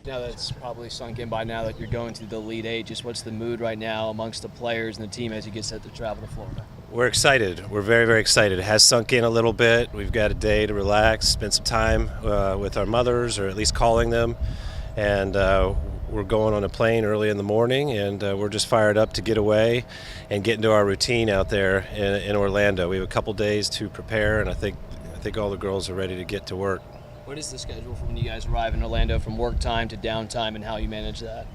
Now that's probably sunk in by now that you're going to the Elite Eight. Just what's the mood right now amongst the players and the team as you get set to travel to Florida? We're excited. We're very, very excited. It has sunk in a little bit. We've got a day to relax, spend some time with our mothers, or at least calling them. And we're going on a plane early in the morning, and we're just fired up to get away and get into our routine out there in Orlando. We have a couple days to prepare, and I think all the girls are ready to get to work. What is the schedule for when you guys arrive in Orlando, from work time to downtime, and how you manage that?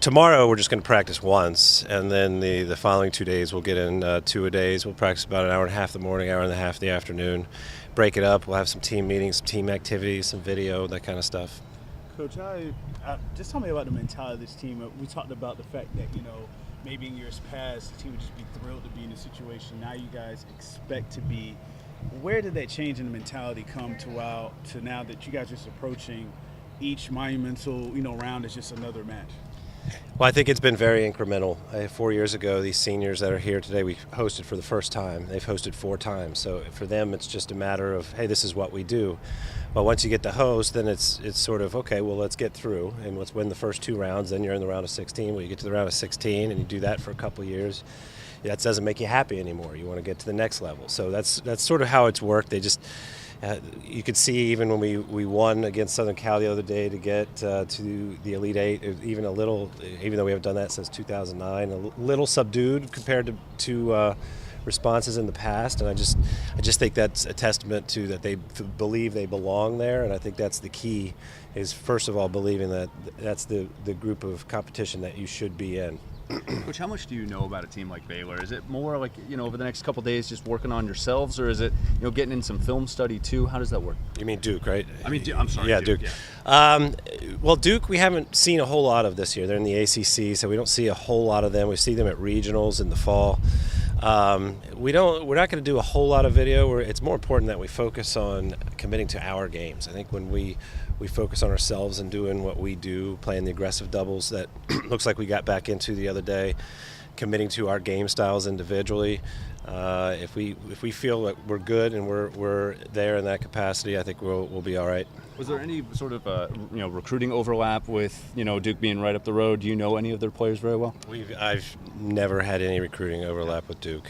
Tomorrow we're just going to practice once, and then the following 2 days we'll get in 2-a-days. We'll practice about an hour and a half in the morning, hour and a half in the afternoon. Break it up. We'll have some team meetings, some team activities, some video, that kind of stuff. Coach, just tell me about the mentality of this team. We talked about the fact that, maybe in years past the team would just be thrilled to be in a situation. Now you guys expect to be. Where did that change in the mentality come to now that you guys are just approaching each monumental, round as just another match? Well, I think it's been very incremental. 4 years ago, these seniors that are here today, we hosted for the first time. They've hosted 4 times. So for them, it's just a matter of, hey, this is what we do. But once you get to host, then it's sort of, okay, well, let's get through and let's win the first 2 rounds. Then you're in the round of 16. Well, you get to the round of 16 and you do that for a couple of years. That doesn't make you happy anymore. You want to get to the next level. So that's sort of how it's worked. They just, you could see even when we won against Southern Cal the other day to get to the Elite Eight, even though we haven't done that since 2009, a little subdued compared to responses in the past. And I just think that's a testament to that they believe they belong there. And I think that's the key, is first of all believing that that's the group of competition that you should be in. Coach, how much do you know about a team like Baylor? Is it more like, over the next couple of days just working on yourselves, or is it, getting in some film study too? How does that work? You mean Duke, right? I'm sorry. Yeah, Duke. Yeah. Well, Duke, we haven't seen a whole lot of this year. They're in the ACC, so we don't see a whole lot of them. We see them at regionals in the fall. We're not going to do a whole lot of video. It's more important that we focus on committing to our games. I think when we focus on ourselves and doing what we do, playing the aggressive doubles that looks like we got back into the other day, committing to our game styles individually. If we feel that we're good and we're there in that capacity, I think we'll be all right. Was there any sort of recruiting overlap with Duke being right up the road? Do you know any of their players very well? I've never had any recruiting overlap with Duke.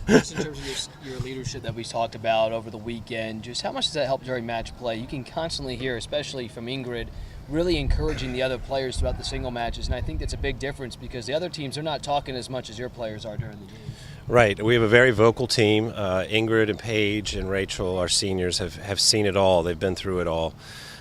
Just in terms of your leadership that we talked about over the weekend, just how much does that help during match play? You can constantly hear, especially from Ingrid, really encouraging the other players throughout the single matches, and I think that's a big difference because the other teams are not talking as much as your players are during the game. Right. We have a very vocal team. Ingrid and Paige and Rachel, our seniors, have seen it all. They've been through it all.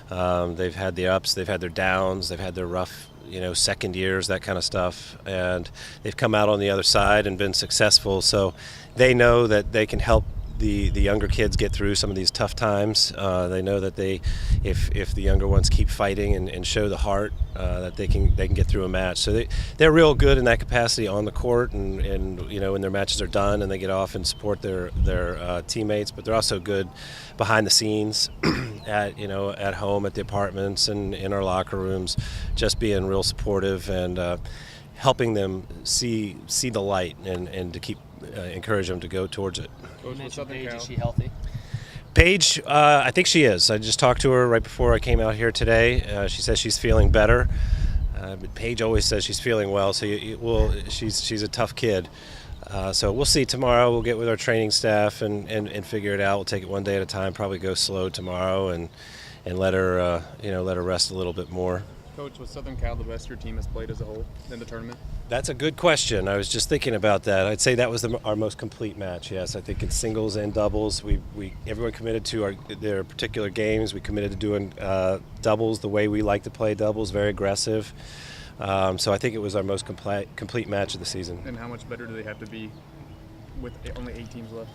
They've had the ups, they've had their downs, they've had their rough, second years, that kind of stuff, and they've come out on the other side and been successful. So they know that they can help the younger kids get through some of these tough times. They know that if the younger ones keep fighting and show the heart, that they can get through a match. So they're real good in that capacity on the court, and when their matches are done and they get off and support their teammates. But they're also good behind the scenes, at home, at the apartments, and in our locker rooms, just being real supportive and helping them see the light and to keep encourage them to go towards it. You mentioned Paige, is she healthy? Paige, I think she is. I just talked to her right before I came out here today. She says she's feeling better. But Paige always says she's feeling well, so she's a tough kid. So we'll see tomorrow. We'll get with our training staff and figure it out. We'll take it one day at a time, probably go slow tomorrow and let her rest a little bit more. Coach, was Southern Cal the best your team has played as a whole in the tournament? That's a good question. I was just thinking about that. I'd say that was our most complete match, yes. I think in singles and doubles, everyone committed to their particular games. We committed to doing doubles the way we like to play doubles, very aggressive. So I think it was our most complete match of the season. And how much better do they have to be with only 8 teams left?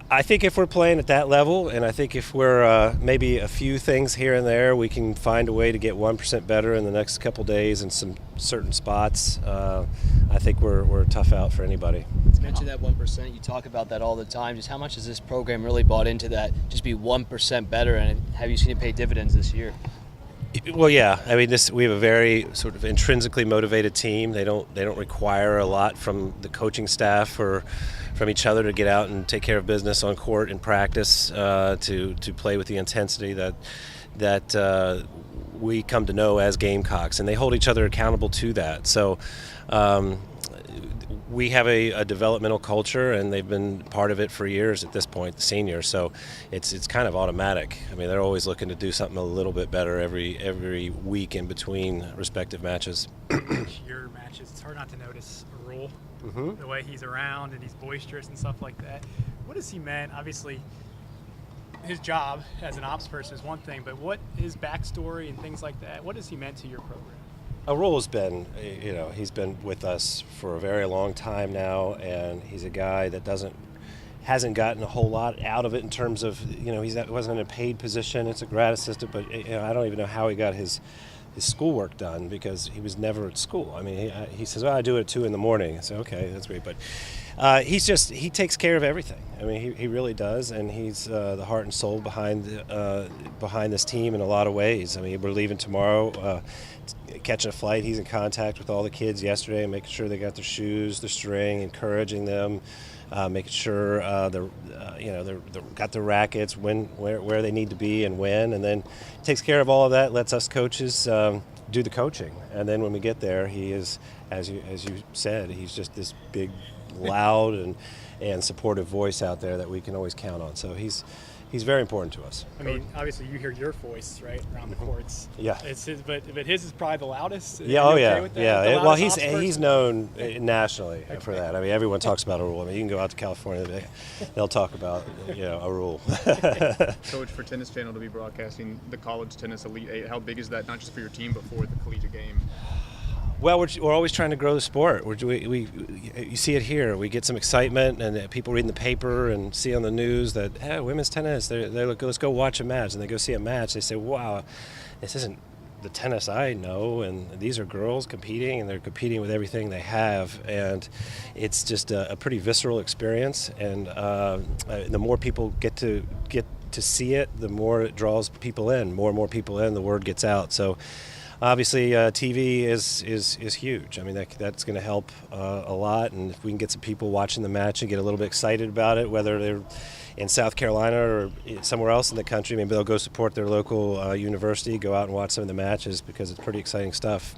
I think if we're playing at that level, and I think if we're maybe a few things here and there, we can find a way to get 1% better in the next couple days in some certain spots. I think we're a tough out for anybody. You mentioned that 1%. You talk about that all the time. Just how much has this program really bought into that? Just be 1% better, and have you seen it pay dividends this year? Well, yeah. I mean, we have a very sort of intrinsically motivated team. They don't require a lot from the coaching staff or from each other to get out and take care of business on court and practice, to play with the intensity that we come to know as Gamecocks, and they hold each other accountable to that. So we have a developmental culture, and they've been part of it for years at this point, the seniors. So it's kind of automatic. I mean, they're always looking to do something a little bit better every week in between respective matches. Your matches, it's hard not to notice a rule, Mm-hmm. the way he's around and he's boisterous and stuff like that. What has he meant? Obviously, his job as an ops person is one thing, but what his backstory and things like that, what has he meant to your program? Arul has been, he's been with us for a very long time now, and he's a guy that hasn't gotten a whole lot out of it in terms of, wasn't in a paid position. It's a grad assistant, but I don't even know how he got his schoolwork done because he was never at school. I mean, he says, "Well, I do it at 2 a.m." I say, "Okay, that's great," but he takes care of everything. I mean, he really does, and he's the heart and soul behind this team in a lot of ways. I mean, we're leaving tomorrow, catching a flight. He's in contact with all the kids yesterday, making sure they got their shoes, their string, encouraging them, making sure they're got their rackets, where they need to be and when, and then takes care of all of that. Lets us coaches do the coaching, and then when we get there, he is, as you said, he's just this big, loud and supportive voice out there that we can always count on. So he's very important to us. I mean, obviously you hear your voice right around the courts. Yeah. It's his, but his is probably the loudest. Yeah. Are Oh you yeah. okay with that? Yeah. The Well, loudest he's ops person? known nationally for that. I mean, everyone talks about Arul. I mean, you can go out to California, they'll talk about Arul. Coach, for Tennis Channel to be broadcasting the college tennis Elite Eight, how big is that? Not just for your team, but for the collegiate game. Well, we're always trying to grow the sport. You see it here. We get some excitement, and people reading the paper and see on the news that, hey, women's tennis, they look, let's go watch a match, and they go see a match. They say, wow, this isn't the tennis I know, and these are girls competing, and they're competing with everything they have, and it's just a pretty visceral experience. And the more people get to see it, the more it draws people in. More and more people in, the word gets out. So. Obviously, TV is huge. I mean, that's going to help a lot, and if we can get some people watching the match and get a little bit excited about it, whether they're in South Carolina or somewhere else in the country, maybe they'll go support their local university, go out and watch some of the matches because it's pretty exciting stuff.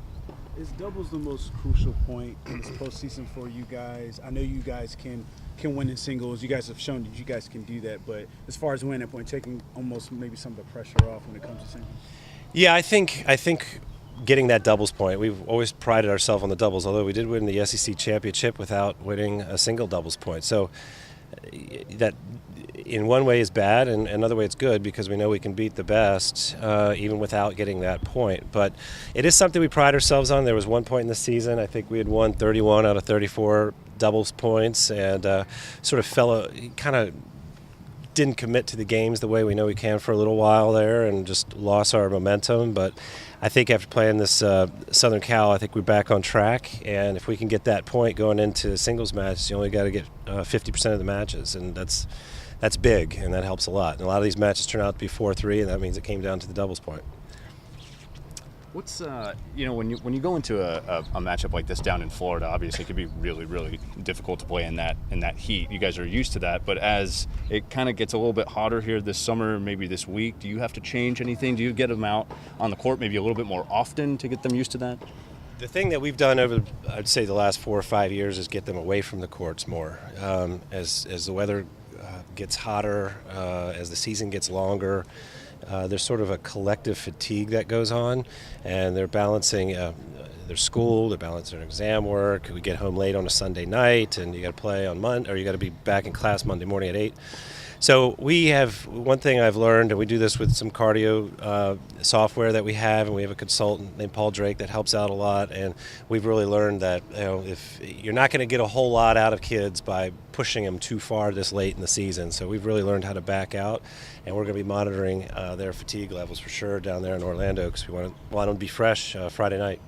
Is doubles the most crucial point in this postseason for you guys? I know you guys can win in singles. You guys have shown that you guys can do that, but as far as winning point, taking almost maybe some of the pressure off when it comes to singles. Yeah, I think getting that doubles point, we've always prided ourselves on the doubles, although we did win the SEC championship without winning a single doubles point. So that in one way is bad, and another way it's good because we know we can beat the best even without getting that point. But it is something we pride ourselves on. There was one point in the season, I think we had won 31 out of 34 doubles points, and sort of kind of didn't commit to the games the way we know we can for a little while there and just lost our momentum. But I think after playing this Southern Cal, I think we're back on track. And if we can get that point going into singles matches, you only got to get 50% of the matches. And that's big, and that helps a lot. And a lot of these matches turn out to be 4-3, and that means it came down to the doubles point. What's when you go into a matchup like this down in Florida, obviously it could be really, really difficult to play in that heat. You guys are used to that, but as it kind of gets a little bit hotter here this summer, maybe this week, do you have to change anything? Do you get them out on the court maybe a little bit more often to get them used to that? The thing that we've done over, I'd say, the last 4 or 5 years is get them away from the courts more. As the weather gets hotter, as the season gets longer, there's sort of a collective fatigue that goes on, and they're balancing their school, they're balancing their exam work. We get home late on a Sunday night, and you got to play on Monday, or you got to be back in class Monday morning at 8. So we have one thing I've learned, and we do this with some cardio software that we have, and we have a consultant named Paul Drake that helps out a lot. And we've really learned that if you're not going to get a whole lot out of kids by pushing them too far this late in the season. So we've really learned how to back out, and we're going to be monitoring their fatigue levels for sure down there in Orlando because we want them to be fresh Friday night.